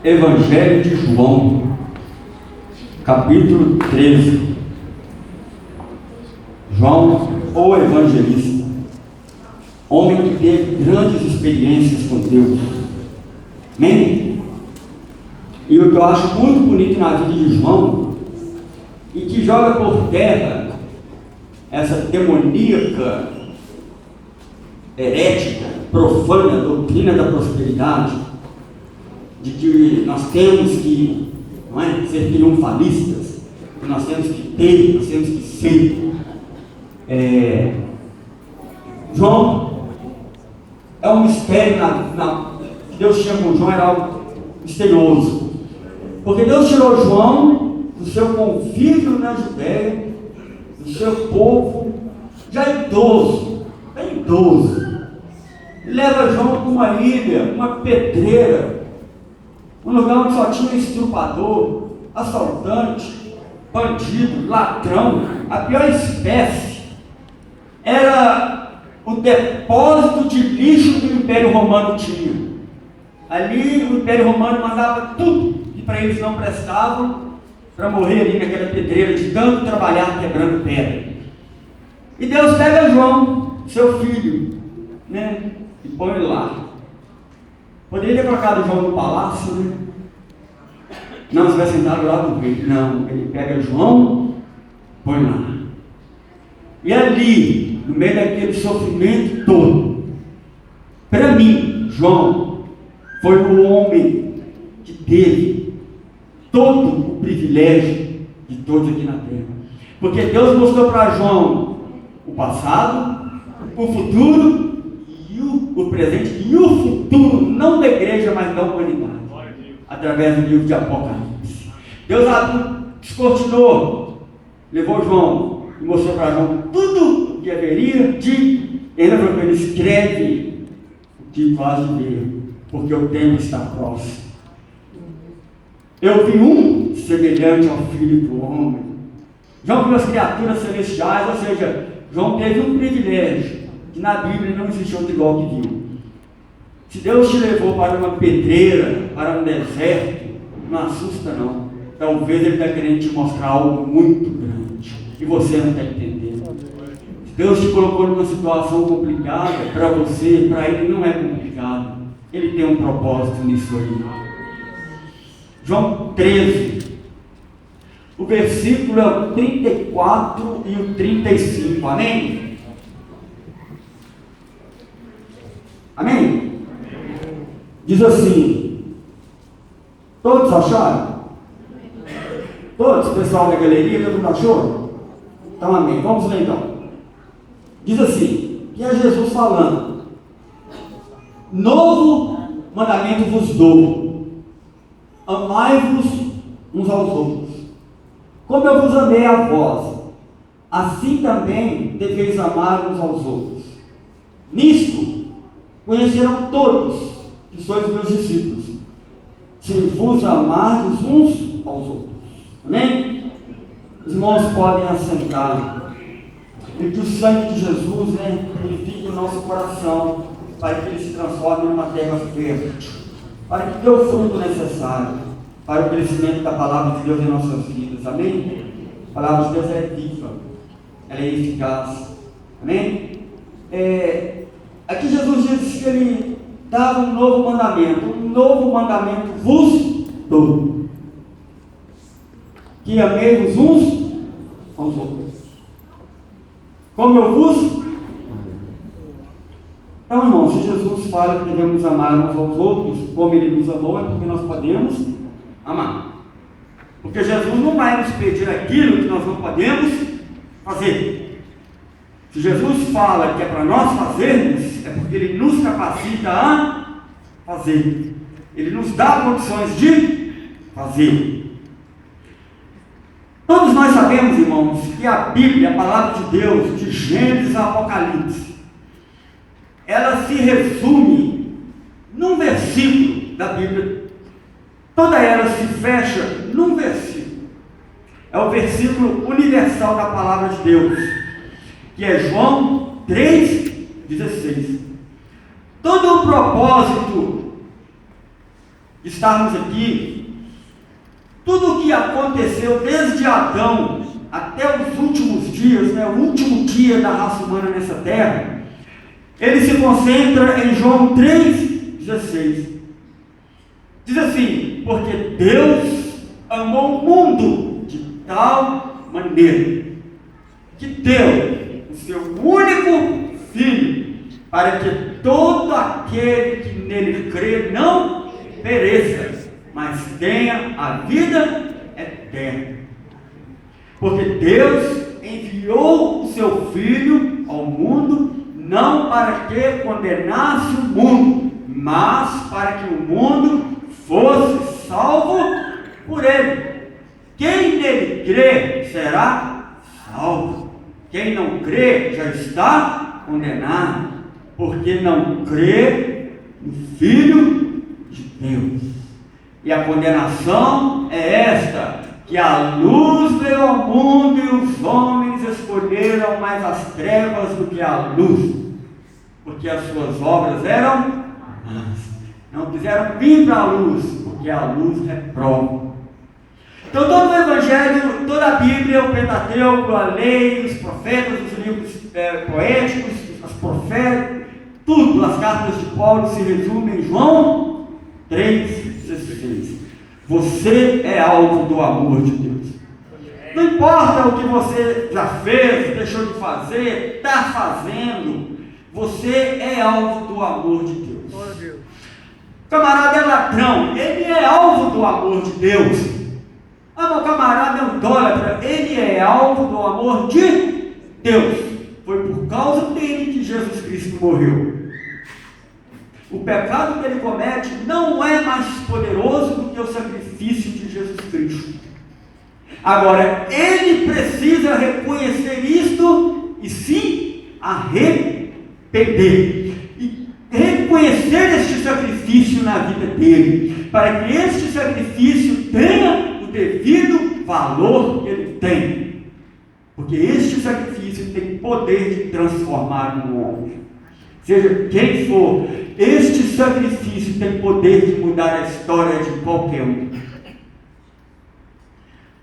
Evangelho de João, capítulo 13. João, o evangelista, homem que teve grandes experiências com Deus. Amém? E o que eu acho muito bonito na vida de João, e que joga por terra essa demoníaca, herética, profana doutrina da prosperidade, de que nós temos que, não é, ser triunfalistas, que nós temos que ter, nós temos que ser. João é um mistério, que Deus tinha com João, era algo misterioso, porque Deus tirou João do seu convívio na Judéia, do seu povo, já idoso, bem idoso, e leva João para uma ilha, uma pedreira, um lugar onde só tinha estrupador, assaltante, bandido, ladrão, a pior espécie. Era o depósito de lixo que o Império Romano tinha. Ali o Império Romano mandava tudo que para eles não prestavam, para morrer ali naquela pedreira de tanto trabalhar quebrando pedra. E Deus pega João, seu filho, né, e põe ele lá. Poderia ter colocado João no palácio, né? Não, você vai sentar do lado do rei. Não, ele pega João, põe lá. E ali, no meio daquele sofrimento todo, para mim, João foi o homem que teve todo o privilégio de todos aqui na terra. Porque Deus mostrou para João o passado, o futuro, o presente e o futuro, não da igreja, mas da humanidade, através do livro de Apocalipse. Deus descortinou, levou João e mostrou para João tudo o que haveria de. Ele falou para ele: escreve o que vais ver, porque o tempo está próximo. Eu vi um semelhante ao Filho do Homem. João viu as criaturas celestiais, ou seja, João teve um privilégio que na Bíblia não existe outro igual que viu. Se Deus te levou para uma pedreira, para um deserto, não assusta não. Talvez Ele está querendo te mostrar algo muito grande e você não está entendendo. Se Deus te colocou numa situação complicada, para você, para Ele não é complicado. Ele tem um propósito nisso aí. João 13, o versículo é o 34 e o 35, amém? Amém? Diz assim: todos acharam? Todos, pessoal da galeria, todo mundo achou? Então amém, vamos ler então. Diz assim, que é Jesus falando: novo mandamento vos dou, amai-vos uns aos outros, como eu vos amei a vós, assim também deveis amar uns aos outros. Nisto conhecerão todos que sois meus discípulos, se vos amardes uns aos outros. Amém? Os irmãos podem assentar. E que o sangue de Jesus, né, purifique o nosso coração, para que ele se transforme numa terra fértil, para que dê o fruto necessário para o crescimento da palavra de Deus em nossas vidas. Amém? A palavra de Deus é viva, ela é eficaz. Amém? Aqui Jesus disse que ele dava um novo mandamento vos dou, que amei-vos uns aos outros, como eu vos. Então, irmãos, se Jesus fala que devemos amar uns aos outros como Ele nos amou, é porque nós podemos amar. Porque Jesus não vai nos pedir aquilo que nós não podemos fazer. Se Jesus fala que é para nós fazermos, é porque Ele nos capacita a fazer. Ele nos dá condições de fazer. Todos nós sabemos, irmãos, que a Bíblia, a palavra de Deus, de Gênesis a Apocalipse, ela se resume num versículo da Bíblia. Toda ela se fecha num versículo. É o versículo universal da palavra de Deus, que é João 3,16. Todo o propósito de estarmos aqui, tudo o que aconteceu desde Adão até os últimos dias, né, o último dia da raça humana nessa terra, ele se concentra em João 3,16. Diz assim: porque Deus amou o mundo de tal maneira que deu o seu único Filho, para que todo aquele que nele crê não pereça, mas tenha a vida eterna. Porque Deus enviou o seu Filho ao mundo, não para que condenasse o mundo, mas para que o mundo fosse salvo por ele. Quem nele crê será salvo. Quem não crê já está condenado, porque não crê no Filho de Deus. E a condenação é esta: que a luz veio ao mundo e os homens escolheram mais as trevas do que a luz, porque as suas obras eram más. Não quiseram vir para a luz, porque a luz reprova. Então todo o Evangelho, toda a Bíblia, o Pentateuco, a lei, os profetas, os livros poéticos, as profetas, tudo, as cartas de Paulo se resumem em João 3,16. Você é alvo do amor de Deus. Não importa o que você já fez, deixou de fazer, está fazendo, você é alvo do amor de Deus. O camarada é ladrão, ele é alvo do amor de Deus. Meu camarada é um idólatra, ele é alvo do amor de Deus. Foi por causa dele que Jesus Cristo morreu. O pecado que ele comete não é mais poderoso do que o sacrifício de Jesus Cristo. Agora, ele precisa reconhecer isto e se arrepender. E reconhecer este sacrifício na vida dele, para que este sacrifício tenha o devido valor que ele tem. Porque este sacrifício tem poder de transformar um homem. Seja quem for, este sacrifício tem poder de mudar a história de qualquer um.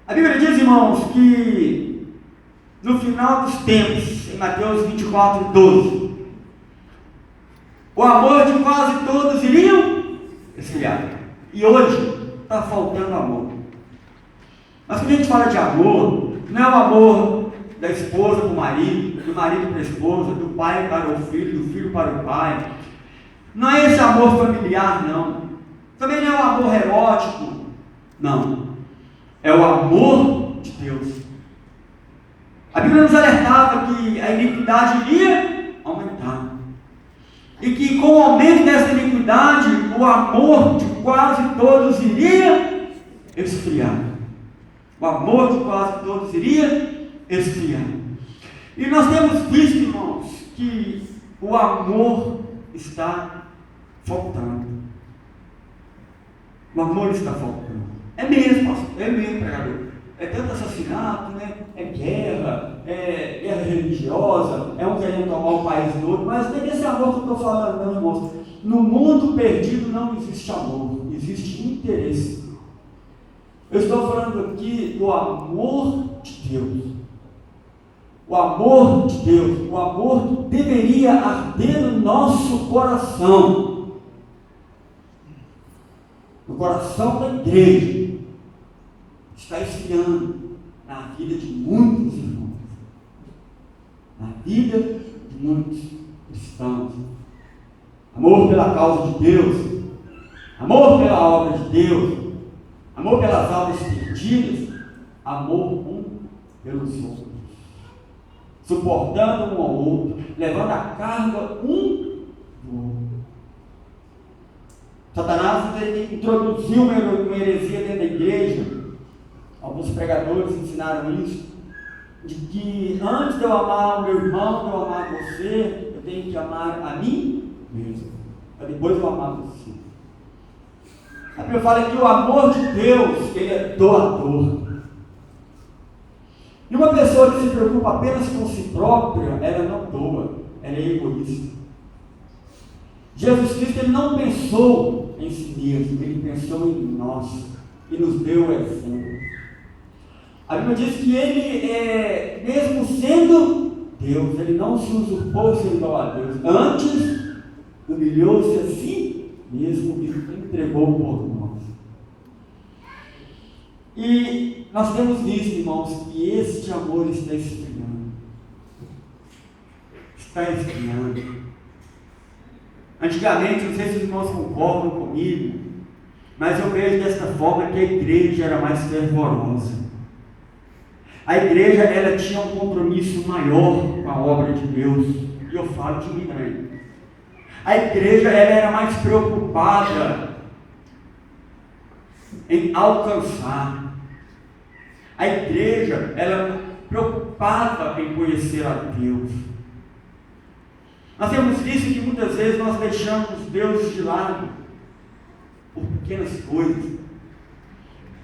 A Bíblia diz, irmãos, que no final dos tempos, em Mateus 24:12, o amor de quase todos iriam esfriar. E hoje está faltando amor. Mas quando a gente fala de amor, não é o amor da esposa para o marido, do marido para a esposa, do pai para o filho, do filho para o pai. Não é esse amor familiar, não. Também não é o amor erótico, não. É o amor de Deus. A Bíblia nos alertava que a iniquidade iria aumentar. E que com o aumento dessa iniquidade, o amor de quase todos iria esfriar. O amor de quase todos iria esfriar. E nós temos visto, irmãos, que o amor está faltando. O amor está faltando. É mesmo, pastor, é mesmo, pregador. É tanto assassinato, né? É guerra religiosa, é um querendo tomar o país do outro, mas não é desse amor que eu estou falando, não, irmãos. No mundo perdido não existe amor, existe interesse. Eu estou falando aqui do amor de Deus. O amor de Deus, o amor que deveria arder no nosso coração. No coração da igreja. Está esfriando na vida de muitos irmãos. Na vida de muitos cristãos. Amor pela causa de Deus. Amor pela obra de Deus. Amor pelas almas perdidas. Amor um pelos outros. Suportando um ao outro. Levando a carga um do outro. Satanás introduziu uma heresia dentro da igreja. Alguns pregadores ensinaram isso. De que antes de eu amar o meu irmão, de eu amar você, eu tenho que amar a mim mesmo. Para depois eu amar você. A Bíblia fala que o amor de Deus, ele é doador. E uma pessoa que se preocupa apenas com si própria, ela não doa, ela é egoísta. Jesus Cristo, ele não pensou em si mesmo, Ele pensou em nós e nos deu o exemplo. A Bíblia diz que Ele, mesmo sendo Deus, Ele não se usurpou ser igual a Deus. Antes, humilhou-se a si mesmo e entregou por nós. E nós temos visto, irmãos, que este amor está esfriando. Está esfriando. Antigamente, não sei se os irmãos concordam comigo, mas eu vejo desta forma que a igreja era mais fervorosa. A igreja, ela tinha um compromisso maior com a obra de Deus. E eu falo de mim também. A igreja, ela era mais preocupada em alcançar. A igreja, ela era preocupada em conhecer a Deus. Nós temos visto que muitas vezes nós deixamos Deus de lado por pequenas coisas.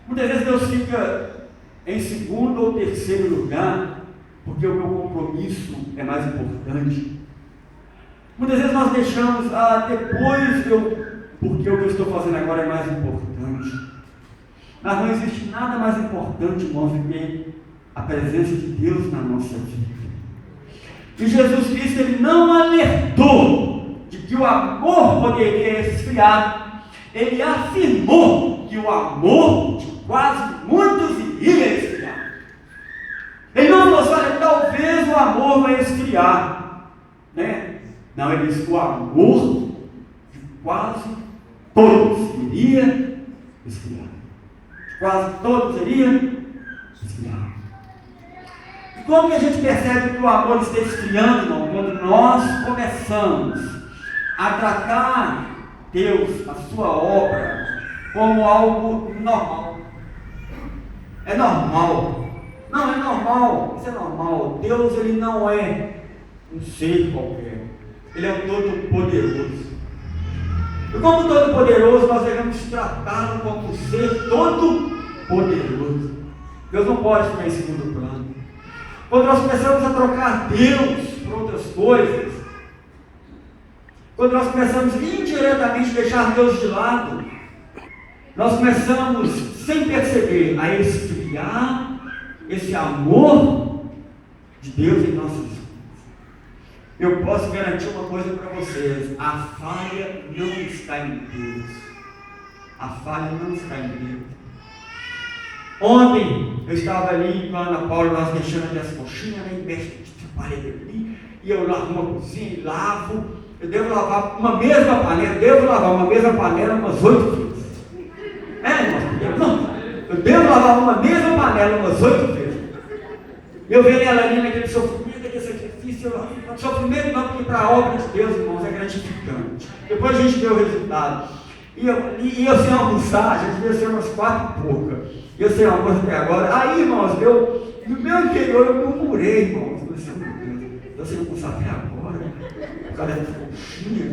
Muitas vezes Deus fica em segundo ou terceiro lugar, porque o meu compromisso é mais importante. Muitas vezes nós deixamos, porque o que eu estou fazendo agora é mais importante. Mas não existe nada mais importante, irmãos, do que a presença de Deus na nossa vida. E Jesus Cristo, Ele não alertou de que o amor poderia esfriar. Ele afirmou que o amor de quase muitos iria esfriar. Ele não falou assim, olha, talvez o amor vai esfriar, né? Não, ele disse que o amor de quase todos iria esfriar. De quase todos iria esfriar. E como que a gente percebe que o amor está esfriando, irmão? Quando nós começamos a tratar Deus, a sua obra, como algo normal. É normal. Não, é normal. Isso é normal. Deus, Ele não é um ser qualquer. Ele é um todo-poderoso. E como todo-poderoso, nós devemos tratá-lo como um ser todo-poderoso. Deus não pode ficar em segundo plano. Quando nós começamos a trocar Deus por outras coisas, quando nós começamos indiretamente a deixar Deus de lado, nós começamos, sem perceber, a esfriar esse amor de Deus em nossas vidas. Eu posso garantir uma coisa para vocês: a falha não está em Deus. A falha não está em Deus. Ontem eu estava ali com a Ana Paula, nós deixando ali as coxinhas, né, mexe de parede ali, e eu lavo uma cozinha e lavo. Eu devo lavar uma mesma panela, umas 8 vezes. Eu devo lavar uma mesma panela umas 8 vezes. Eu vejo ela ali naquele sofrimento, aquele sacrifício, sofrimento não, porque para a obra de Deus, irmãos, é gratificante. Depois a gente vê o resultado. E eu sem almoçar, a gente veio ser umas 4 e pouca. Eu sem almoço até agora. Aí, irmãos, no meu interior eu murmurei, irmãos. Eu disse, meu Deus, eu sem almoçar até agora. O cara dessa coxinha.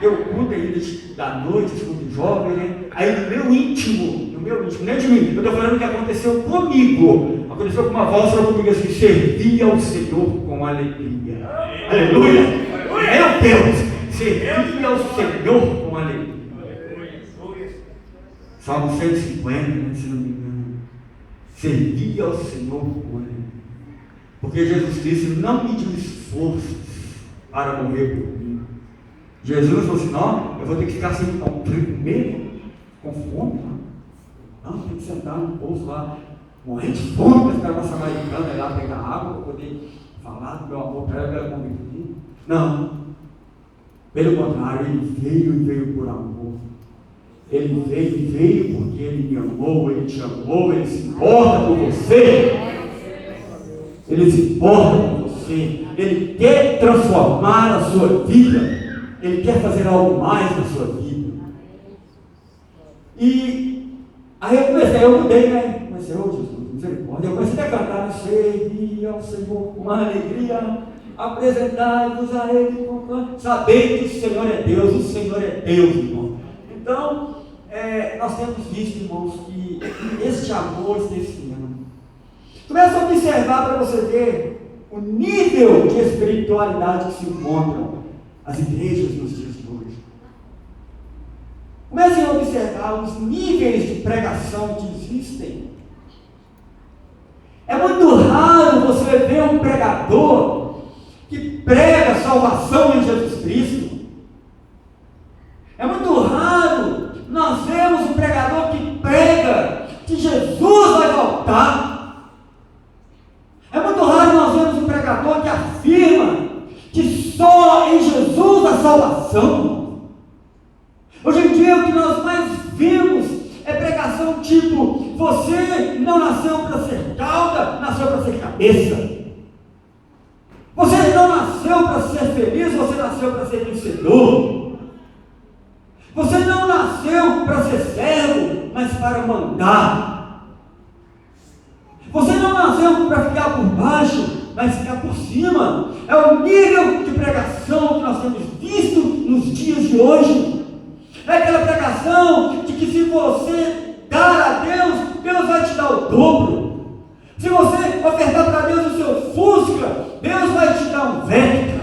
Eu cuido ainda da noite, escuto jovem, né? Aí no meu íntimo, não é de mim, eu estou falando o que aconteceu comigo. Aconteceu com uma voz comigo assim: servir ao Senhor com alegria. Aleluia! Meu Deus! Servir ao Senhor com alegria. Salmo 150, né, se não me engano. Servir ao Senhor com alegria. Porque Jesus Cristo não mediu esforços para morrer por mim. Jesus falou assim: não, eu vou ter que ficar sem comer, com fome. Não, tem que sentar no poço lá, morrendo de fome, para ficar uma samaritana lá pegar água, para poder falar do meu amor para ela, para ela comer comigo. Não. Pelo contrário, ele veio por amor. Ele veio porque ele me amou, ele te amou, ele se importa com você. Ele se importa com você. Ele quer transformar a sua vida. Ele quer fazer algo mais na sua vida. E aí eu mudei, né? Comecei, Jesus, misericórdia. Eu comecei a cantar: servir ao Senhor com alegria, apresentai-vos a Ele com canto. Sabei que o Senhor é Deus, irmão. Então, nós temos visto, irmãos, que este amor está esfriando. Começa a observar para você ver o nível de espiritualidade que se encontram as igrejas nos dias de hoje. Comecem a observar os níveis de pregação que existem. É muito raro você ver um pregador que prega salvação em Jesus Cristo. É muito raro nós vemos um pregador que prega que Jesus vai voltar. É muito raro nós vemos um pregador que afirma que só em Jesus a salvação. Hoje em dia o que nós mais vemos é pregação tipo: você não nasceu para ser cauda, nasceu para ser cabeça. Você não nasceu para ser feliz, você nasceu para ser vencedor. Você não nasceu para ser servo, mas para mandar. Você não nasceu para ficar por baixo, mas ficar por cima. É o nível de pregação que nós temos visto nos dias de hoje. É aquela pregação de que se você dar a Deus, Deus vai te dar o dobro. Se você ofertar para Deus o seu Fusca, Deus vai te dar um Vectra.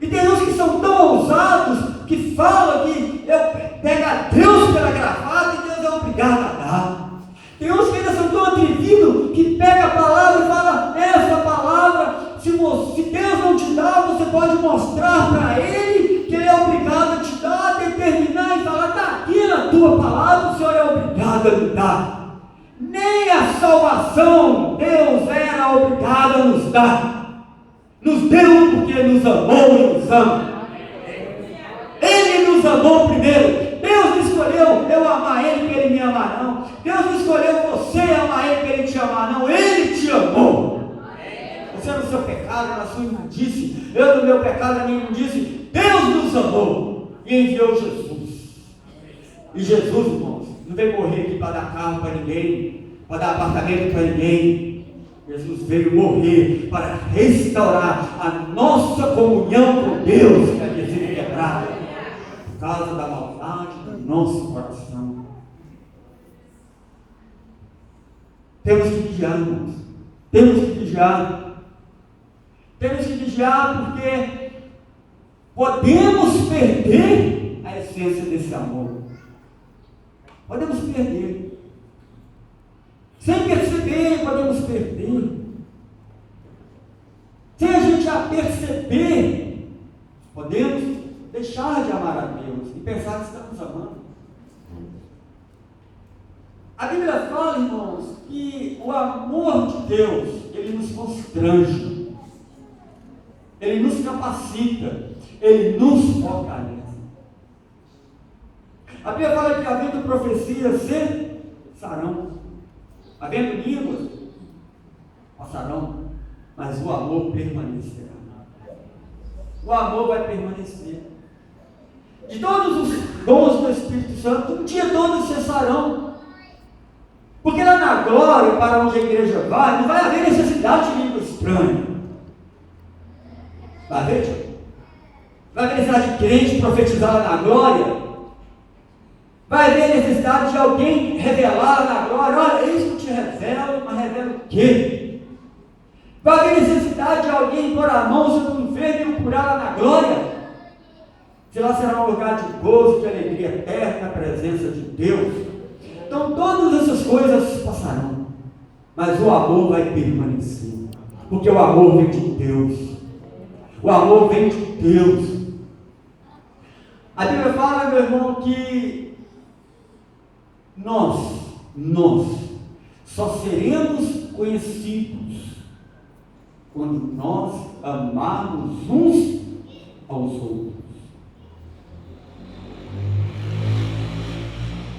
E tem uns que são tão ousados que falam que eu pego a Deus pela gravata e Deus é obrigado a dar. Tem uns que ainda são tão atrevidos que pega a palavra e fala: essa palavra, se Deus não te dá, você pode mostrar para Ele que Ele é obrigado a te dar, determinar e falar: está aqui na tua palavra, o Senhor é obrigado a me dar. Nem a salvação Deus era obrigado a nos dar. Nos deu porque nos amou e nos ama. Ele nos amou primeiro. Deus não escolheu eu amar Ele para Ele me amar, não. Deus não escolheu você amar Ele para Ele te amar, não. Ele te amou. Você no seu pecado, na sua imundice, eu no meu pecado, na minha imundice. Deus nos amou e enviou Jesus. E Jesus, irmãos, não veio morrer aqui para dar carro para ninguém, para dar apartamento para ninguém. Jesus veio morrer para restaurar a nossa comunhão com Deus, que havia sido quebrada por causa da maldade do nosso coração. Temos que vigiar, irmãos. Temos que vigiar. Temos que vigiar porque podemos perder a essência desse amor. Podemos perder. Sem perceber, podemos perder. Sem a gente já perceber, podemos deixar de amar a Deus e pensar que estamos amando. A Bíblia fala, irmãos, que o amor de Deus, ele nos constrange, ele nos capacita, ele nos fortalece. A Bíblia fala que havendo profecias cessarão, havendo línguas passarão, mas o amor permanecerá. O amor vai permanecer. De todos os dons do Espírito Santo, um dia todos cessarão. Porque lá na glória, para onde a igreja vai, não vai haver necessidade de língua estranha. Vai haver, tio? Vai haver necessidade de crente profetizar lá na glória? Vai haver necessidade de alguém revelar na glória: olha, isso que eu te revelo, mas revela o quê? Vai haver necessidade de alguém pôr a mão sobre um enfermo e o curar lá na glória? Se lá será um lugar de gozo, de alegria eterna, na presença de Deus. Então todas essas coisas passarão, mas o amor vai permanecer, porque o amor vem de Deus. O amor vem de Deus. A Bíblia fala, meu irmão, que nós só seremos conhecidos quando nós amarmos uns aos outros.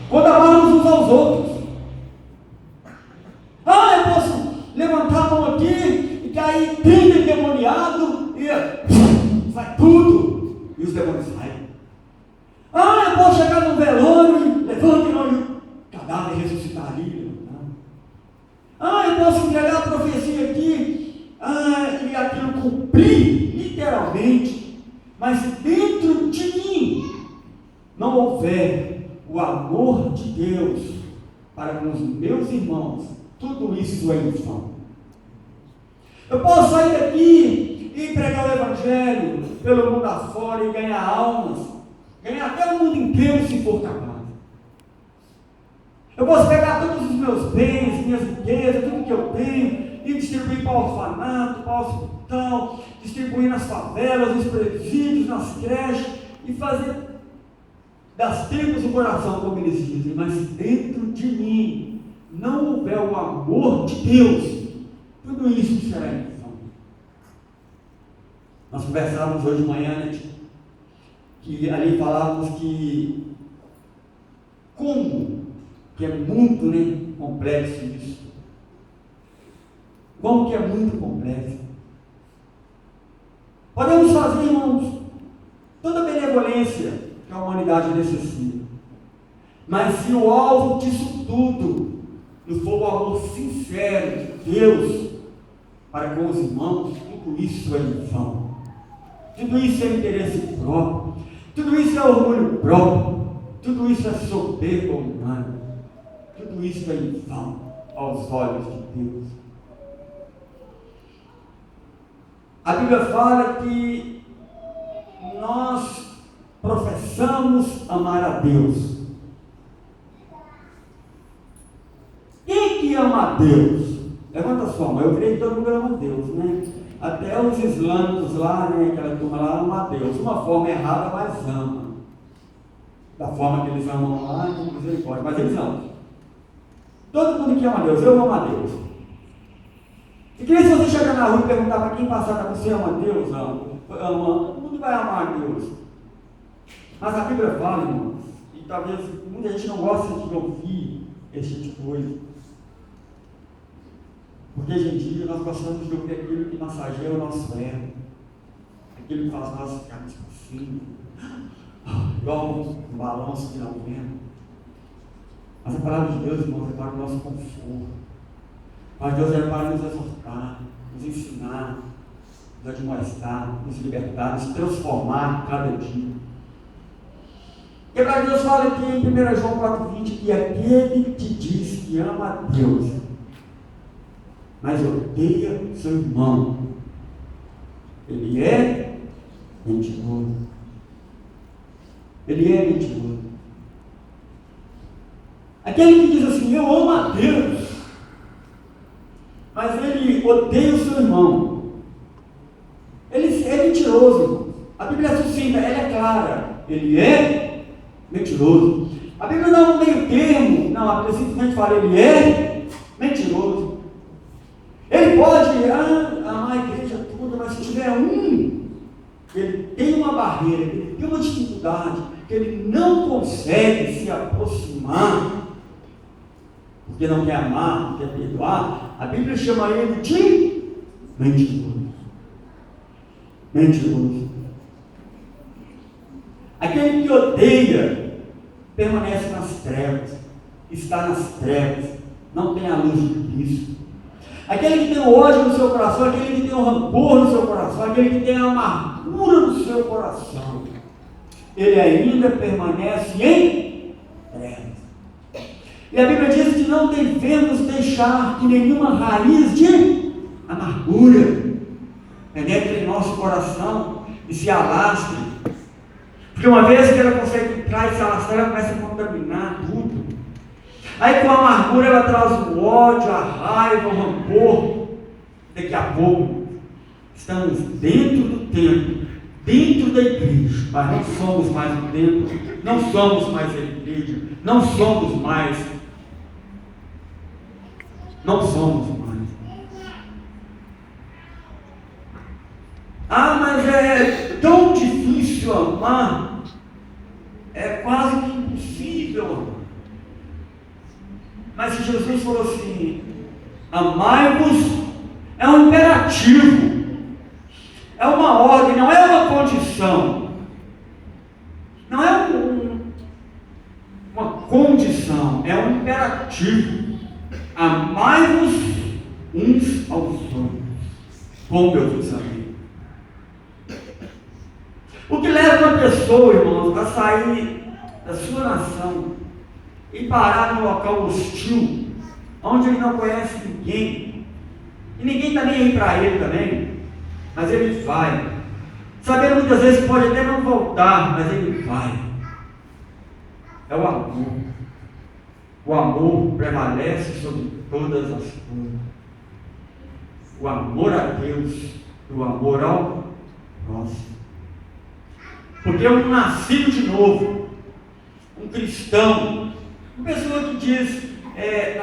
Quando amarmos uns aos outros. Ah, eu posso levantar a mão aqui e cair 30 endemoniados e sai tudo e os demônios saem. Ah, eu posso chegar no velório e levanta e o cadáver ressuscitar ali. Ah, eu posso entregar a profecia aqui e aquilo cumprir literalmente, mas se dentro de mim não houver o amor de Deus para com os meus irmãos, tudo isso é em vão. Eu posso sair daqui e pregar o Evangelho pelo mundo afora e ganhar almas, ganhar até o mundo inteiro se for capaz. Eu posso pegar todos os meus bens, minhas riquezas, tudo que eu tenho, e distribuir para o orfanato, para o hospital, distribuir nas favelas, nos presídios, nas creches, e fazer das tripas do coração, como eles dizem, mas dentro de mim não houver o amor de Deus, tudo isso será em vão. Nós conversávamos hoje de manhã, né, que ali falávamos que como que é muito, né, complexo isso. Como que é muito complexo. Podemos fazer, irmãos, toda a benevolência que a humanidade necessita. Mas se o alvo disso tudo não for o amor sincero de Deus para com os irmãos, tudo isso é em vão. Tudo isso é interesse próprio. Tudo isso é orgulho próprio. Tudo isso é soberba humana. Tudo isso é em vão aos olhos de Deus. A Bíblia fala que nós professamos amar a Deus. Quem que ama a Deus? Levanta sua mão. Eu creio que todo mundo ama a Deus, né? Até os islâmicos lá, né? Aquela turma lá ama a Deus. De uma forma errada, mas ama. Da forma que eles amam lá, com misericórdia. Mas eles amam. Todo mundo que ama a Deus, eu amo a Deus. E que se você chegar na rua e perguntar para quem passar, você ama a Deus? Ama. Todo mundo vai amar a Deus. Mas a Bíblia fala, irmãos, e talvez muita gente não gosta de ouvir esse tipo de coisa. Porque hoje em dia nós gostamos de ouvir aquilo que massageia o nosso ego, aquilo que faz nós ficarmos assim, igual um balanço de não vento. Mas a palavra de Deus, irmãos, é para o nosso conforto. A palavra de Deus é para nos exortar, nos ensinar, nos admoestar, nos libertar, nos transformar cada dia. E a palavra de Deus fala aqui em 1 João 4,20 que aquele que diz que ama a Deus, mas odeia seu irmão, ele é mentiroso. Ele é mentiroso. Aquele que diz assim, eu amo a Deus, mas ele odeia o seu irmão, ele é mentiroso, irmão. A Bíblia é sucinta, ela é clara, ele é mentiroso. A Bíblia não é um meio termo, não, a Bíblia simplesmente fala, ele é mentiroso. Ele pode amar a igreja toda, mas se tiver ele tem uma barreira, ele tem uma dificuldade, que ele não consegue se aproximar, porque não quer amar, não quer perdoar, a Bíblia chama ele de mentiroso. Mentiroso. Aquele que odeia permanece nas trevas, está nas trevas, não tem a luz de Cristo. Aquele que tem o ódio no seu coração, aquele que tem o rancor no seu coração, aquele que tem a amargura no seu coração, ele ainda permanece em trevas. E a Bíblia diz que não devemos deixar que nenhuma raiz de amargura penetre em nosso coração e se alastre. Porque uma vez que ela consegue entrar e se alastrar, ela começa a contaminar tudo. Aí com a amargura ela traz o ódio, a raiva, o rancor. Daqui a pouco estamos dentro do templo, dentro da igreja, mas não somos mais o templo, não somos mais a igreja, não somos mais. Mas é tão difícil amar, é quase que impossível amar. Mas se Jesus falou assim, amai-vos, é um imperativo, é uma ordem, não é uma condição, não é uma condição, é um imperativo. Amai-vos uns aos outros, como eu vos amei. O que leva uma pessoa, irmãos, a sair da sua nação e parar num local hostil, onde ele não conhece ninguém, e ninguém está nem aí para ele também, mas ele vai, sabendo muitas vezes que pode até não voltar, mas ele vai. é o amor. O amor prevalece sobre todas as coisas. O amor a Deus e o amor ao próximo. Porque um nascido de novo, um cristão, uma pessoa que diz,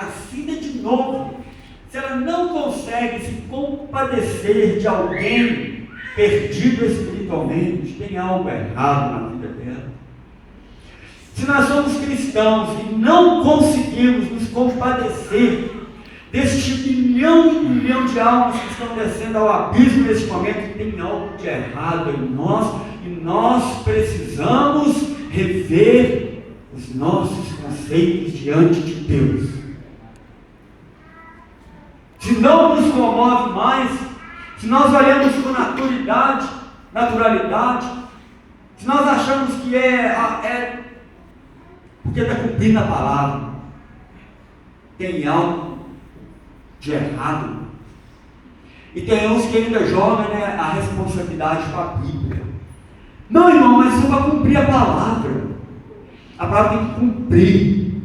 nascida de novo, se ela não consegue se compadecer de alguém perdido espiritualmente, tem algo errado na vida dela. Se nós somos cristãos e não conseguimos nos compadecer deste milhão de almas que estão descendo ao abismo neste momento, tem algo de errado em nós e nós precisamos rever os nossos conceitos diante de Deus. Se não nos comove mais, se nós olhamos com naturalidade, se nós achamos que é porque está cumprindo a palavra, tem algo de errado. E tem uns que ainda jogam, a responsabilidade para a Bíblia. Não, irmão, mas isso é para cumprir a palavra. A palavra tem que cumprir.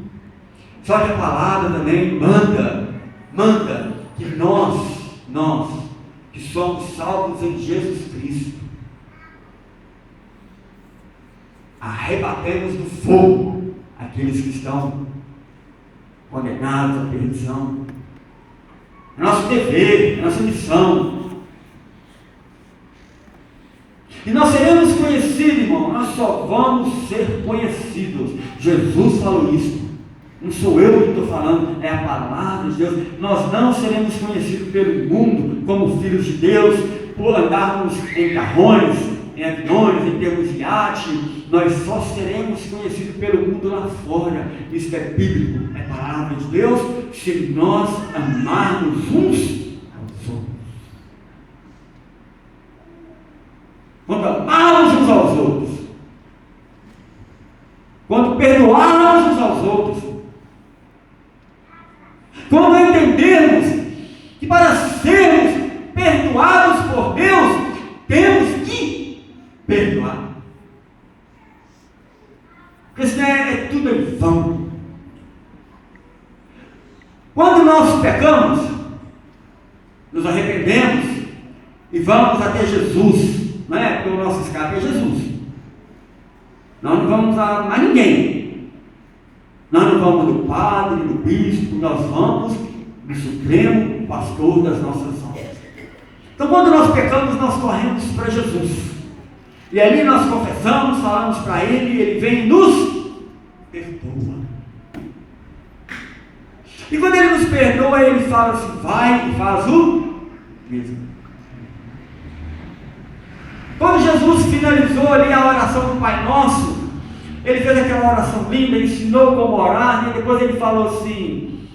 Só que a palavra também manda que nós que somos salvos em Jesus Cristo, arrebatemos do fogo aqueles que estão condenados à perdição. É nosso dever, é nossa missão. E nós seremos conhecidos, irmão. Nós só vamos ser conhecidos. Jesus falou isso. Não sou eu que estou falando, é a palavra de Deus. Nós não seremos conhecidos pelo mundo como filhos de Deus, por andarmos em carrões, em aviões, em termos de iate. Nós só seremos conhecidos pelo mundo lá fora. Isso é bíblico, é palavra de Deus, se nós amarmos uns aos outros. Quando amarmos uns aos outros, quando perdoarmos uns aos outros, quando entendermos que para sermos perdoados por Deus, temos que perdoar. Porque senão é tudo em vão. Quando nós pecamos, nos arrependemos e vamos até Jesus, não é? Porque o nosso escape é Jesus. Nós não vamos a mais ninguém. Nós não vamos no padre, no bispo, nós vamos no Supremo Pastor das nossas almas. Então, quando nós pecamos, nós corremos para Jesus. E ali nós confessamos, falamos para Ele, e Ele vem e nos perdoa. E quando Ele nos perdoa, Ele fala assim, vai e faz o mesmo. Quando Jesus finalizou ali a oração do Pai Nosso, Ele fez aquela oração linda, ensinou como orar, e depois Ele falou assim,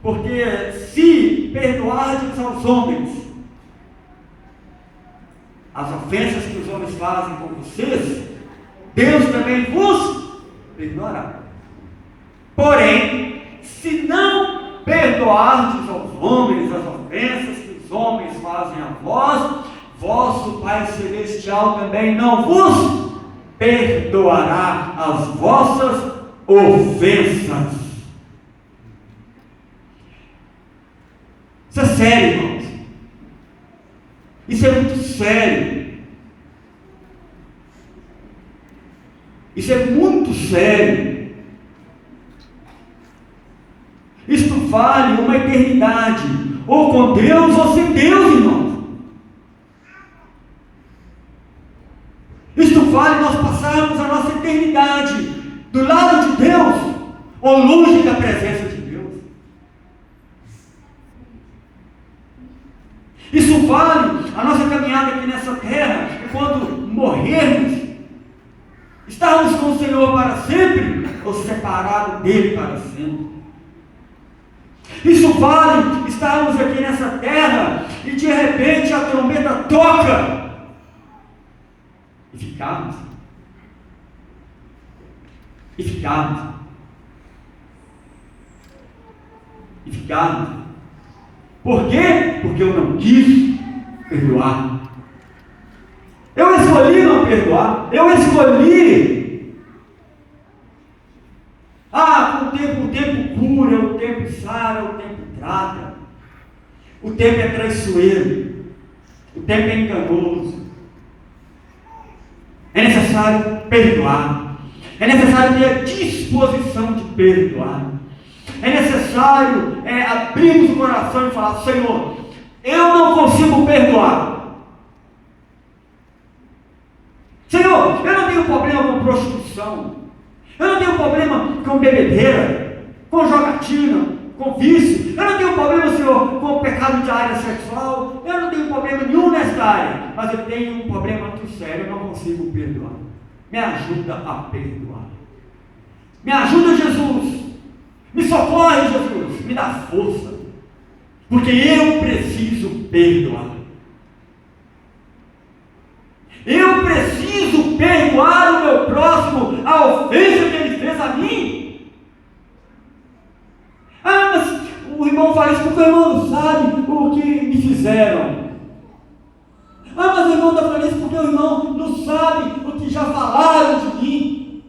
porque se perdoardes aos homens as ofensas que os homens fazem com vocês, Deus também vos perdoará. Porém, se não perdoardes aos homens as ofensas que os homens fazem a vós, vosso Pai Celestial também não vos perdoará as vossas ofensas. Isso é sério, irmãos. Isso é muito sério. Isso é muito sério. Isto vale uma eternidade, ou com Deus ou sem Deus, irmãos. Isto vale nós passarmos a nossa eternidade do lado de Deus ou longe da presença de Deus. Isso vale a nossa caminhada aqui nessa terra, quando morrermos, estarmos com o Senhor para sempre ou separados dele para sempre. Isso vale estarmos aqui nessa terra e de repente a trombeta toca e ficarmos. E ficarmos. E ficarmos. Por quê? Porque eu não quis perdoar. Eu escolhi não perdoar. Eu escolhi sara, o tempo trata. O tempo é traiçoeiro. O tempo é enganoso. É necessário perdoar. É necessário ter a disposição de perdoar. É necessário abrirmos o coração e falar: Senhor, eu não consigo perdoar. Senhor, eu não tenho problema com prostituição. Eu não tenho problema com bebedeira, com jogatina, com vício. Eu não tenho problema, Senhor, com o pecado de área sexual. Eu não tenho problema nenhum nesta área. Mas eu tenho um problema muito sério, eu não consigo perdoar. Me ajuda a perdoar. Me ajuda, Jesus. Me socorre, Jesus. Me dá força. Porque eu preciso perdoar. Eu preciso perdoar o meu próximo a ofensa que ele fez a mim. Ah, mas o irmão fala isso porque o irmão não sabe o que me fizeram. Ah, mas o irmão está falando isso porque o irmão não sabe o que já falaram de mim.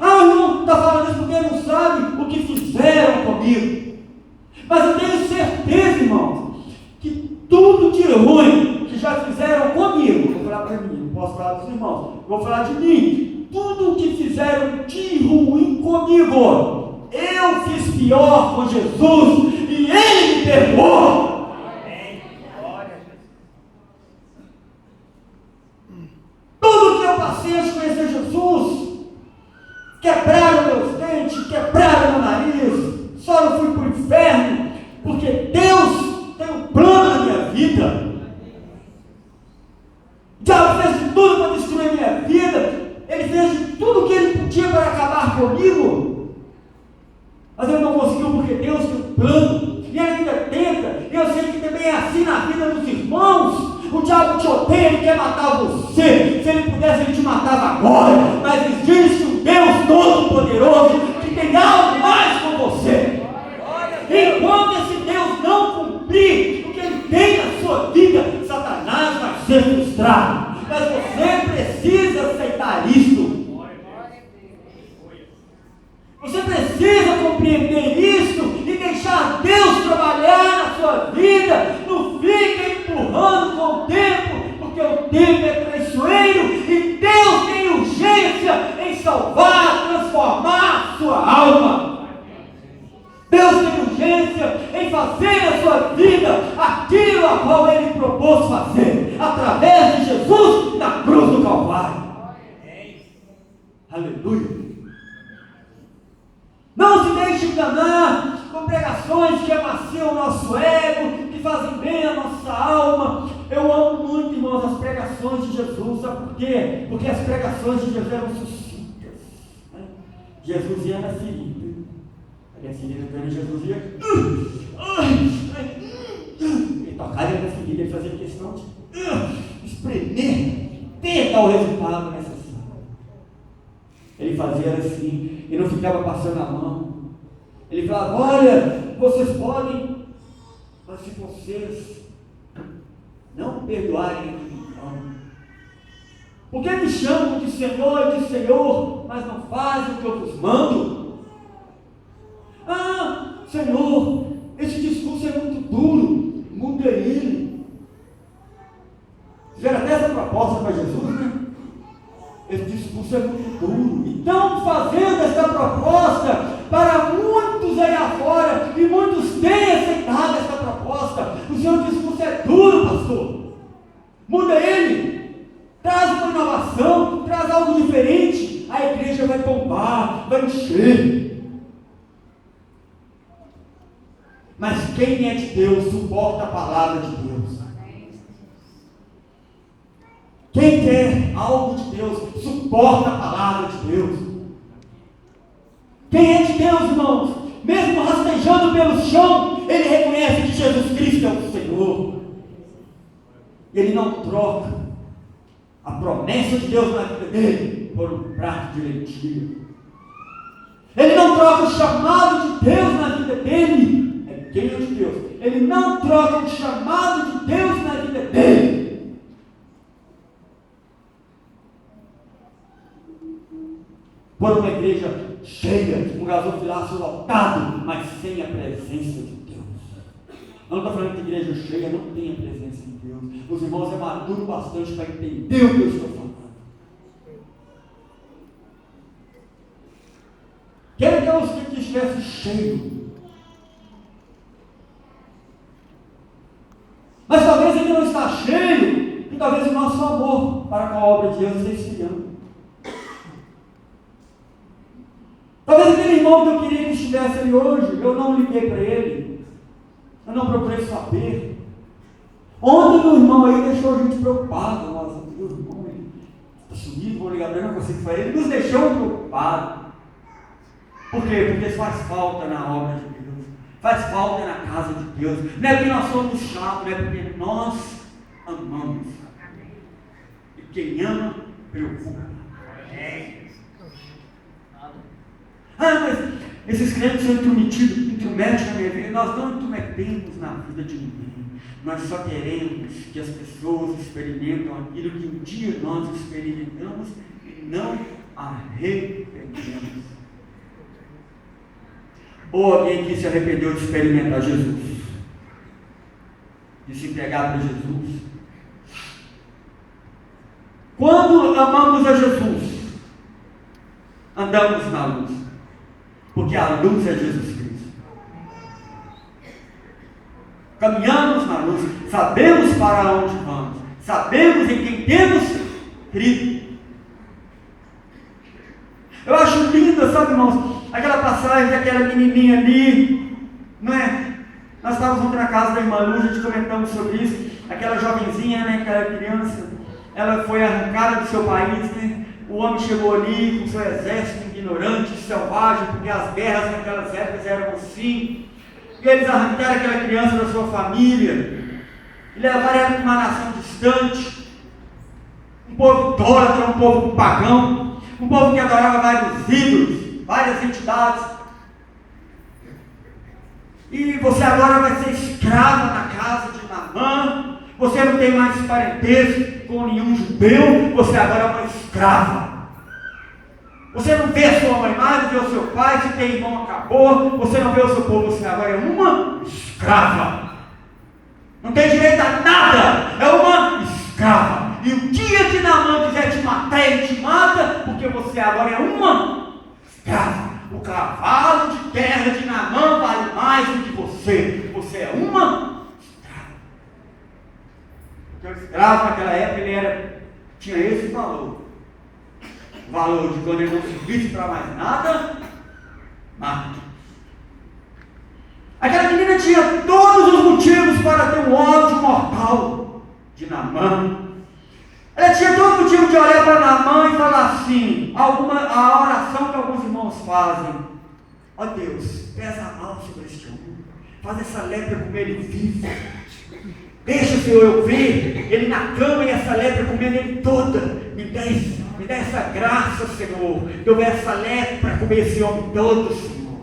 Ah, o irmão está falando isso porque ele não sabe o que fizeram comigo. Mas eu tenho certeza, irmãos, que tudo de ruim que já fizeram comigo, vou falar para mim, não posso falar dos irmãos, vou falar de mim, tudo que fizeram de ruim comigo, eu fiz pior com Jesus e Ele me perdoou. Tudo que eu passei a conhecer Jesus, quebraram meus dentes, quebraram meu nariz, só não fui para o inferno, porque Deus tem um plano na minha vida. O diabo fez de tudo para destruir a minha vida, ele fez de tudo o que ele podia para acabar comigo, mas ele não conseguiu, porque Deus tem um plano, e ele ainda tenta. E eu sei que também é assim na vida dos irmãos. O diabo te odeia, ele quer matar você. Se ele pudesse, ele te matava agora, mas existe um Deus Todo-Poderoso que tem algo mais com você. Enquanto esse Deus não cumprir o que ele tem na sua vida, Satanás vai ser frustrado. Mas você precisa aceitar isto. Você precisa compreender isso e deixar Deus trabalhar na sua vida. Não fique empurrando com o tempo, porque o tempo é traiçoeiro e Deus tem urgência em salvar, transformar a sua alma. Deus tem urgência em fazer na sua vida aquilo a qual Ele propôs fazer, através de Jesus na cruz do Calvário. Aleluia! Não se deixe enganar com pregações que amaciam o nosso ego, que fazem bem a nossa alma. Eu amo muito, irmãos, as pregações de Jesus. Sabe por quê? Porque as pregações de Jesus eram sucintas. Né? Jesus ia na ferida. A ferida também, Jesus ia. Ele tocava na ferida, ele fazia questão de espremer, até dar o resultado necessário. Ele fazia assim. E não ficava passando a mão. Ele falava: olha, vocês podem, mas se vocês não perdoarem, então, porque me chamam de Senhor, mas não fazem o que eu vos mando? Ah, Senhor, esse discurso é muito duro, muda ele. Fizeram até essa proposta para Jesus, né? Esse discurso é muito duro. Então, fazendo essa proposta para muitos aí afora, e muitos têm aceitado essa proposta. O seu discurso é duro, pastor. Muda ele. Traz uma inovação, traz algo diferente. A igreja vai bombar, vai encher. Mas quem é de Deus suporta a palavra de Deus. Quem quer algo de Deus, suporta a palavra de Deus. Quem é de Deus, irmãos, mesmo rastejando pelo chão, ele reconhece que Jesus Cristo é o Senhor. Ele não troca a promessa de Deus na vida dele por um prato de lentilha. Ele não troca o chamado de Deus na vida dele. Quem é de Deus? Ele não troca o chamado de Deus na vida dele por uma igreja cheia, um gasofilácio lotado, mas sem a presença de Deus. Eu não estou falando que a igreja cheia não tem a presença de Deus. Os irmãos é maduro bastante para entender o que eu estou falando. Quer Deus que estivesse cheio. Mas talvez ele não está cheio, e talvez o nosso amor para com a obra de Deus esteja esfriando. Talvez aquele irmão que eu queria que estivesse ali hoje, eu não liguei para ele, eu não procurei saber. Ontem o irmão aí deixou a gente preocupado. Nossa, Deus, o irmão está sumido, vou ligar para ele, não consigo falar. Ele nos deixou preocupados. Por quê? Porque isso faz falta na obra de Deus, faz falta na casa de Deus. Não é porque nós somos chatos, não é porque nós amamos. E quem ama, preocupa. Mas esses crentes são intrometem na minha vida. Nós não intrometemos na vida de ninguém. Nós só queremos que as pessoas experimentam aquilo que um dia nós experimentamos e não arrependemos. Ou alguém que se arrependeu de experimentar Jesus, de se entregar para Jesus. Quando amamos a Jesus, andamos na luz, porque a luz é Jesus Cristo. Caminhamos na luz, sabemos para onde vamos, sabemos em quem temos crido. Eu acho linda, sabe, irmãos, aquela passagem daquela menininha ali, não é? Nós estávamos ontem na casa da irmã Luz, a gente comentamos sobre isso. Aquela jovenzinha, né, aquela criança, ela foi arrancada do seu país, né? O homem chegou ali com seu exército ignorante, selvagem, porque as guerras naquelas épocas eram assim. E eles arrancaram aquela criança da sua família e levaram ela para uma nação distante, um povo idólatra, um povo pagão, um povo que adorava vários ídolos, várias entidades. E você agora vai ser escrava na casa de Naamã. Você não tem mais parentesco com nenhum judeu. Você agora é uma escrava. Você não vê sua mãe mais, não vê o seu pai. Se tem irmão, acabou. Você não vê o seu povo. Você agora é uma escrava. Não tem direito a nada. É uma escrava. E o dia que Naamã quiser te matar, ele te mata, porque você agora é uma escrava. O cavalo de terra de Naamã vale mais do que você. Você é uma escrava. Porque o escravo naquela época tinha esse valor. O valor de quando ele não servisse para mais nada, mata. Aquela menina tinha todos os motivos para ter um ódio mortal de Naamã. Ela tinha todo motivo de olhar para Naamã e falar assim, a oração que alguns irmãos fazem: ó Deus, pesa a mão sobre este homem, faz essa lepra comer ele vivo, deixa, Senhor, eu ver ele na cama e essa lepra comendo ele toda, me dá essa graça, Senhor, que eu ver essa lepra comer esse homem todo, Senhor.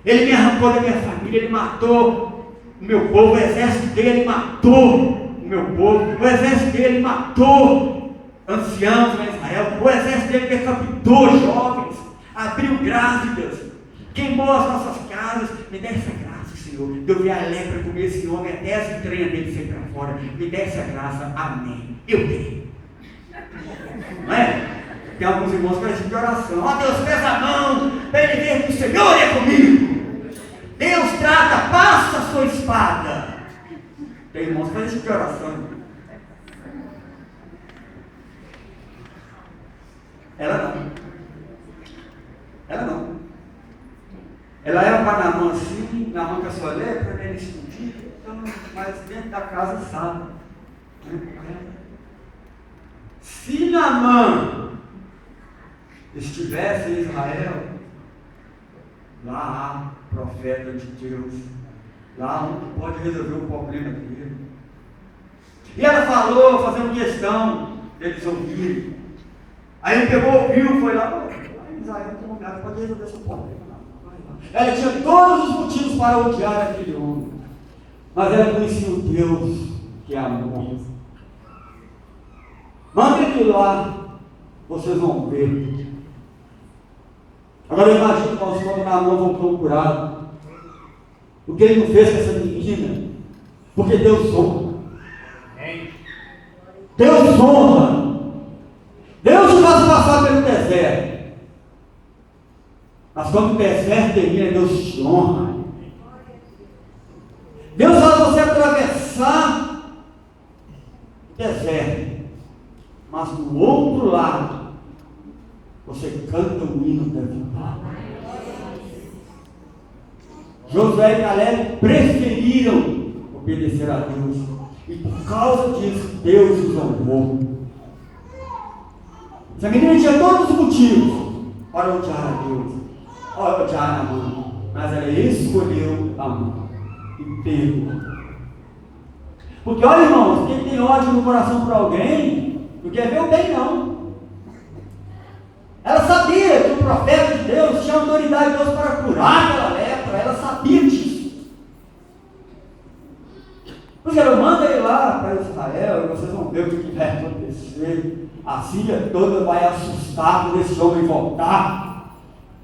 Ele me arrancou da minha família, ele matou o meu povo, o exército dele matou o meu povo, o exército dele matou anciãos em Israel, o exército dele decapitou jovens, abriu grávidas, queimou as nossas casas. Me dê essa graça, Senhor, de eu ver a lepra comer esse homem até as entranhas dele sair para fora. Me dê essa graça, amém. Eu tenho. Não é? Tem alguns irmãos que fazem de oração: ó Deus, pesa a mão para ele ver que o Senhor é comigo. Deus trata, passa a sua espada. Tem irmãos que fazem esse tipo de oração. Ela não. Ela era para Naamã assim, Naamã com a sua lepra, né, ele escondido, então, mas dentro da casa sabe. Se Naamã estivesse em Israel, lá há profeta de Deus, lá onde pode resolver o problema dele. E ela falou, fazendo questão deles ouvirem. Aí ele pegou, ouviu, foi lá, em Israel tem um lugar que pode resolver esse problema. Ela tinha todos os motivos para odiar aquele homem, mas ela conhecia o Deus que é amor. Manda ele lá, vocês vão ver. Agora eu imagino quando Naamã voltou curado. O que ele não fez com essa menina? Porque Deus honra. Deus honra. Deus te faz passar pelo deserto. Mas quando o deserto termina, Deus te honra. Deus faz você atravessar o deserto. Mas do outro lado, você canta o hino da vitória. Josué e Caleb preferiram obedecer a Deus. E por causa disso, Deus os honrou. Essa menina tinha todos os motivos para odiar a Deus, odiar a mão. Mas ela escolheu a mão e perdoou. Porque olha, irmãos, quem tem ódio no coração por alguém, não quer ver o bem, não. Ela sabia que o profeta de Deus tinha autoridade de Deus para curar aquela lepra. Ela sabia disso. Por isso ela manda ele lá para Israel, e vocês vão ver o que vai acontecer. A Síria toda vai assustar quando esse homem voltar.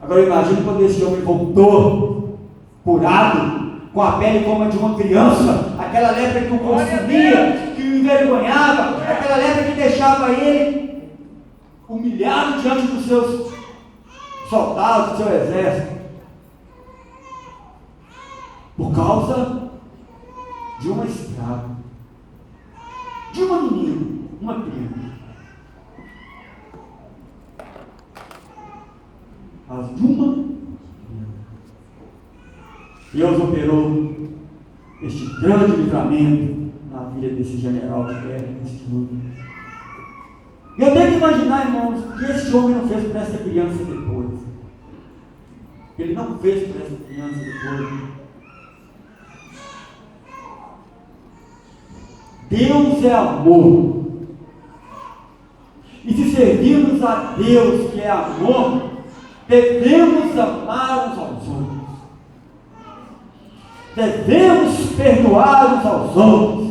Agora imagine quando esse homem voltou, curado, com a pele como a de uma criança, aquela lepra que o consumia, que o envergonhava, aquela lepra que deixava ele humilhado diante dos seus soldados, do seu exército, por causa de uma escrava, de uma menina, uma criança. Mas de uma criança. Deus operou este grande livramento na vida desse general de guerra, desse homem. E eu tenho que imaginar, irmãos, que esse homem não fez para essa criança depois. Ele não fez para essa criança depois. Deus é amor. E se servirmos a Deus que é amor, devemos amar uns aos outros. Devemos perdoar uns aos outros.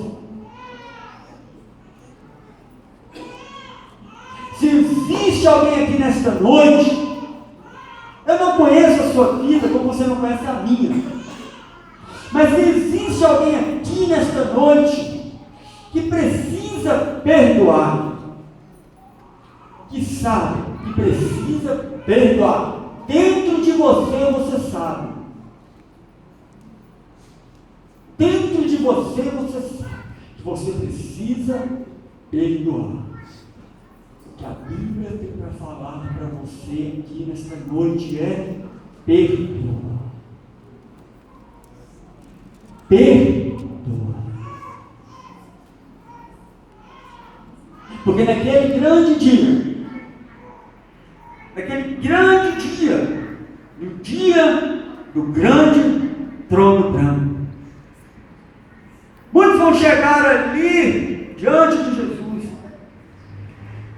Se existe alguém aqui nesta noite, eu não conheço a sua vida como você não conhece a minha, mas se existe alguém aqui nesta noite que precisa perdoar, que sabe que precisa perdoar, dentro de você, você sabe. Dentro de você, você sabe que você precisa perdoar. O que a Bíblia tem para falar para você aqui nesta noite é perdoar. Perdoar. Porque naquele grande dia, no dia do grande trono branco, muitos vão chegar ali diante de Jesus.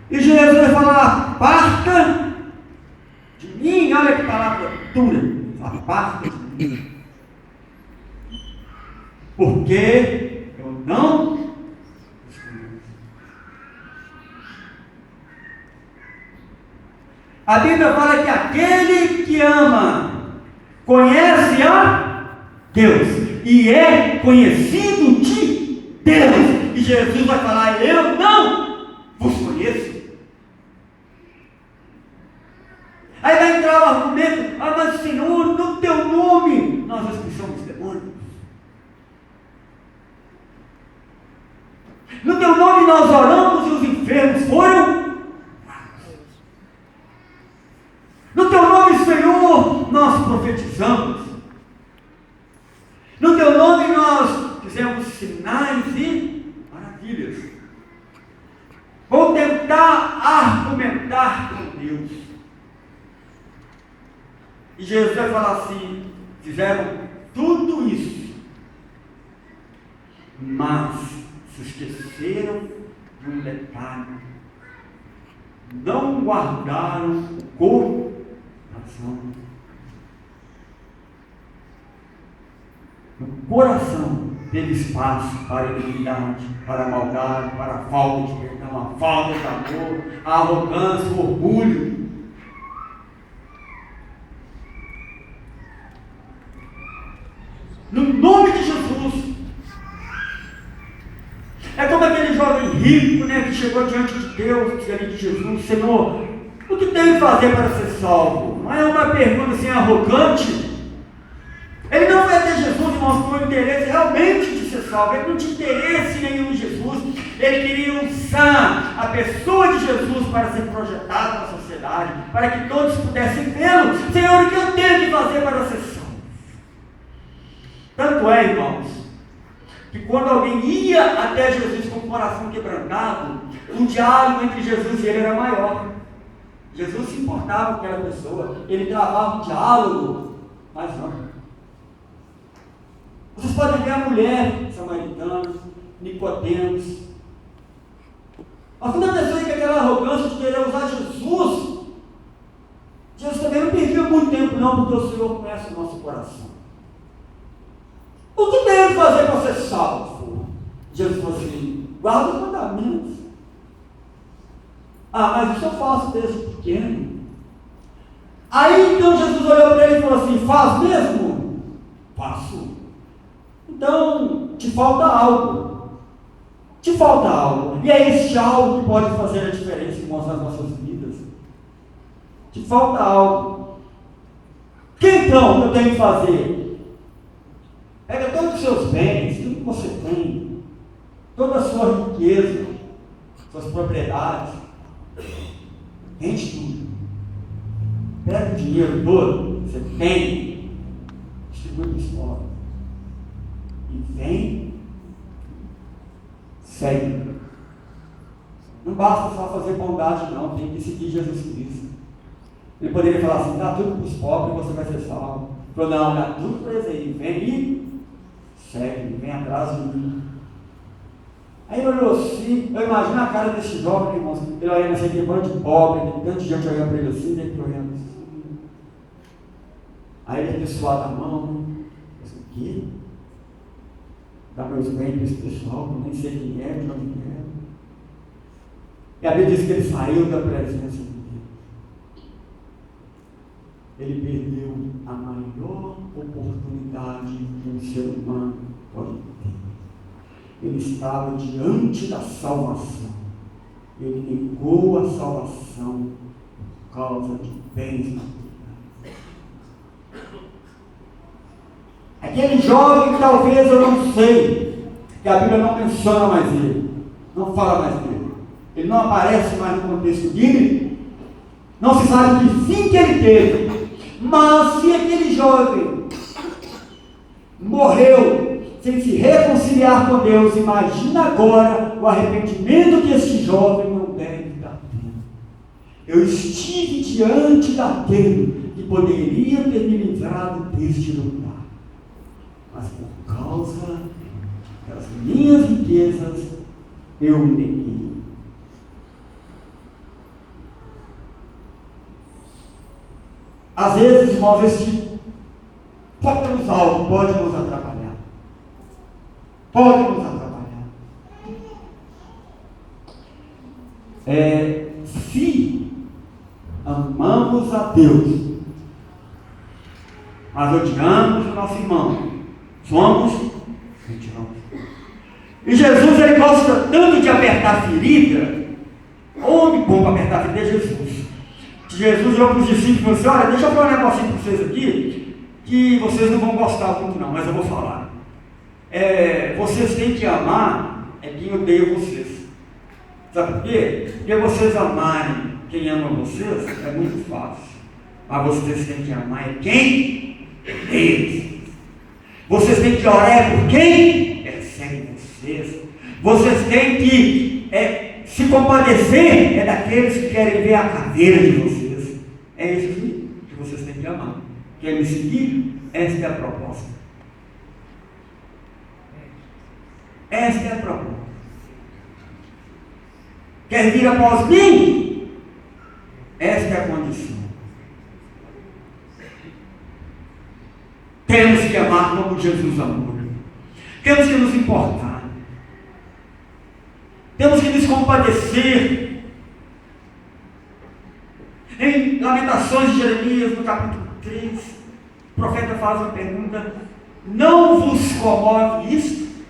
E Jesus vai falar: aparta de mim. Olha que palavra dura. Aparta de mim. Porque eu não escolhi. A Bíblia fala que aquele que ama conhece a Deus e é conhecido de Deus. E Jesus vai falar: eu não vos conheço. Aí vai entrar o argumento: ah, mas Senhor, no teu nome nós expulsamos demônios. No teu nome nós oramos e os enfermos foram. No teu nome, Senhor, nós profetizamos. No teu nome nós fizemos sinais e maravilhas. Vou tentar argumentar com Deus. E Jesus vai falar assim: fizeram tudo isso, mas se esqueceram de um detalhe. Não guardaram o coração. No coração teve espaço para a iniquidade, para a maldade, para a falta de perdão, a falta de amor, a arrogância, o orgulho. chegou diante de Deus, diante de Jesus: Senhor, o que tenho que fazer para ser salvo? Não é uma pergunta assim arrogante. Ele não foi até Jesus, irmãos, com interesse realmente de ser salvo. Ele não tinha interesse nenhum em Jesus. Ele queria usar a pessoa de Jesus para ser projetado na sociedade, para que todos pudessem vê-lo. Senhor, o que eu tenho que fazer para ser salvo? Tanto é, irmãos, que quando alguém ia até Jesus com o coração quebrantado, o diálogo entre Jesus e ele era maior. Jesus se importava com aquela pessoa, ele travava um diálogo mais amplo. Vocês podem ver a mulher samaritana, Nicodemos. Mas quando a pessoa tem aquela arrogância de querer usar Jesus, Jesus também não perdia muito tempo não, porque o Senhor conhece o nosso coração. O que tem que fazer para ser salvo? Jesus falou assim: guarda os mandamentos. Ah, mas isso eu faço desde pequeno. Aí então Jesus olhou para ele e falou assim: faz mesmo? Faço. Então, te falta algo. Te falta algo. E é esse algo que pode fazer a diferença, irmãos, nas nossas vidas. Te falta algo. O que então eu tenho que fazer? Pega todos os seus bens, tudo que você tem, toda a sua riqueza, suas propriedades, vende tudo. Pega o dinheiro todo que você tem, distribui para os pobres. E vem, segue. Não basta só fazer bondade, não, tem que seguir Jesus Cristo. Ele poderia falar assim: dá tudo para os pobres e você vai ser salvo. Ele falou: não, dá tudo para eles aí, vem e segue, vem atrás de mim. Aí ele olhou assim, eu imagino a cara desse jovem, irmãos, ele olhando assim, aquele bando de pobre, tem tanta gente olhando para ele assim, ele olhando assim. Aí ele abençoado a mão, disse: o quê? Dá meus bens para esse pessoal, que eu nem sei quem é, de onde é. E a Bíblia diz que ele saiu da presença de Deus. Ele perdeu a maior oportunidade que um ser humano pode ter. Ele estava diante da salvação. Ele negou a salvação por causa de bens materiais. Aquele jovem que talvez eu não sei, que a Bíblia não menciona mais ele, não fala mais dele, ele não aparece mais no contexto bíblico, não se sabe que fim que ele teve. Mas se aquele jovem morreu sem se reconciliar com Deus, imagina agora o arrependimento que este jovem não deve estar tendo. Eu estive diante daquele que poderia ter me livrado deste lugar, mas por causa das minhas riquezas eu me neguei. Às vezes, irmãos, este pode nos algo, pode nos atrapalhar. Pode nos atrapalhar. Se amamos a Deus, mas odiamos o nosso irmão, somos mentirosos. E Jesus, ele gosta tanto de apertar a ferida. Homem bom para apertar a ferida é Jesus. Jesus olhou para os discípulos e falou assim: olha, deixa eu falar um negocinho para vocês aqui, que vocês não vão gostar muito não, mas eu vou falar. Vocês têm que amar quem odeia vocês. Sabe por quê? Porque vocês amarem quem ama vocês é muito fácil, mas vocês têm que amar quem odeia vocês. Vocês têm que orar por quem persegue vocês. Vocês têm que se compadecer daqueles que querem ver a caveira de vocês. É isso que vocês têm que amar. Quer me seguir? Esta é a proposta. Esta é a proposta. Quer vir após mim? Esta é a condição. Temos que amar como Jesus amou. Temos que nos importar. Temos que nos compadecer. Em Lamentações de Jeremias, no capítulo 3, o profeta faz uma pergunta: não vos comove isto?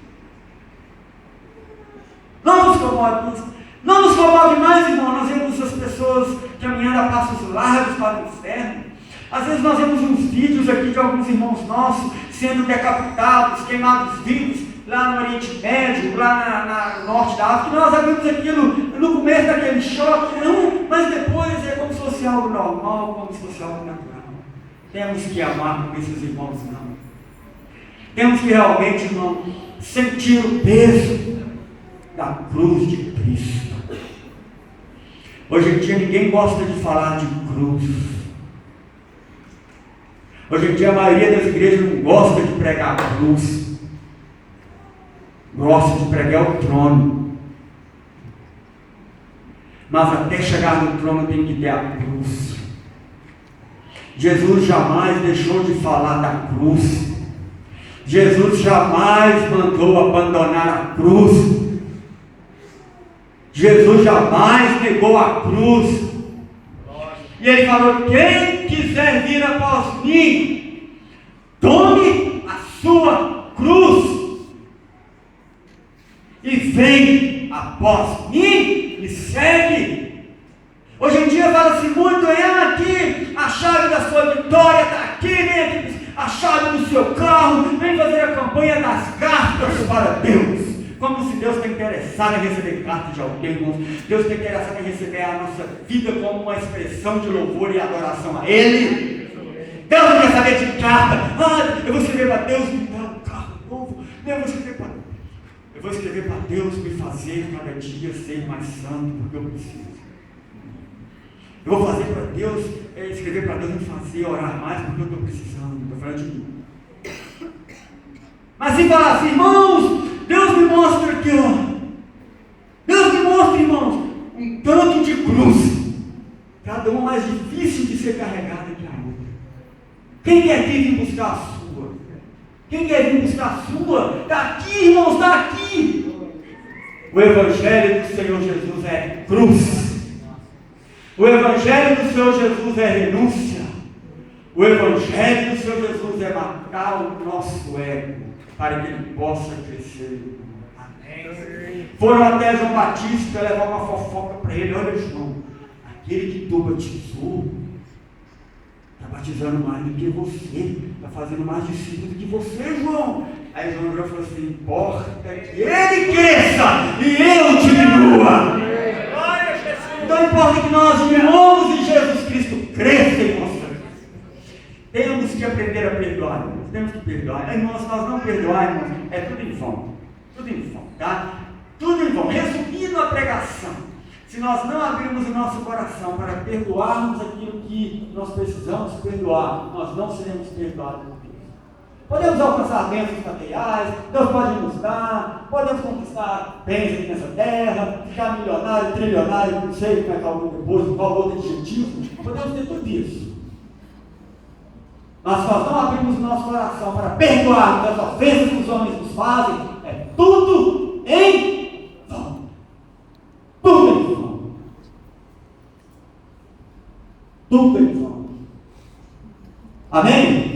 Não vos comove isto? Não vezes, irmão, nós vemos as pessoas caminhando a passos largos para o inferno. Às vezes nós vemos uns vídeos aqui de alguns irmãos nossos sendo decapitados, queimados vivos, lá no Oriente Médio, lá no norte da África. Nós vimos aquilo no começo daquele choque, não, mas depois é como se fosse algo normal, como se fosse algo natural. Temos que amar como esses irmãos não. Temos que realmente, irmão, sentir o peso da cruz de Cristo. Hoje em dia ninguém gosta de falar de cruz. Hoje em dia a maioria das igrejas não gosta de pregar a cruz. Gosta de pregar o trono. Mas até chegar no trono tem que ter a cruz. Jesus jamais deixou de falar da cruz. Jesus jamais mandou abandonar a cruz. Jesus jamais negou a cruz. E ele falou: quem quiser vir após mim, tome a sua cruz e vem após mim e segue. Hoje em dia fala-se muito: aqui a chave da sua vitória está aqui, vem aqui a chave do seu carro, vem fazer a campanha das cartas para Deus. Como se Deus está interessado em receber cartas de alguém, irmãos. Deus está interessado em receber a nossa vida como uma expressão de louvor e adoração a Ele. Deus não quer saber de carta. Eu vou escrever para Deus me dar um carro novo. Eu vou escrever para Deus me fazer cada dia ser mais santo, porque eu preciso. Eu vou fazer para Deus, escrever para Deus me fazer orar mais, porque eu estou precisando. Estou falando de mim. Mas se falar assim: irmãos, Deus me mostra aqui, Deus me mostra, irmãos, um tanto de cruz, cada uma mais difícil de ser carregada que a outra. Quem quer vir buscar a sua? Quem quer vir buscar a sua? Está aqui, irmãos, está aqui. O Evangelho do Senhor Jesus é cruz. O Evangelho do Senhor Jesus é renúncia. O Evangelho do Senhor Jesus é matar o nosso ego, para que ele possa crescer. Amém. Foram até João Batista levar uma fofoca para ele: olha, João, aquele que tu batizou está batizando mais do que você, está fazendo mais discípulos do que você, João. Aí João falou assim: importa que ele cresça e eu diminua. Então importa que nós diminuamos e Jesus Cristo cresça em nossa vida. Temos que aprender a perdoar, irmãos. Temos que perdoar. Irmãos, se nós não perdoarmos, é tudo em vão. Tudo em vão, tá? Tudo em vão. Resumindo a pregação, se nós não abrirmos o nosso coração para perdoarmos aquilo que nós precisamos perdoar, nós não seremos perdoados por Deus. Podemos alcançar bênçãos materiais, Deus pode nos dar, podemos conquistar bens aqui nessa terra, ficar milionário, trilionário, não sei como é que é algum depois, qual outro adjetivo, podemos ter tudo isso. Mas se nós não abrimos o nosso coração para perdoar as ofensas que os homens nos fazem, é tudo em vão. Tudo em vão. Tudo em vão. Amém?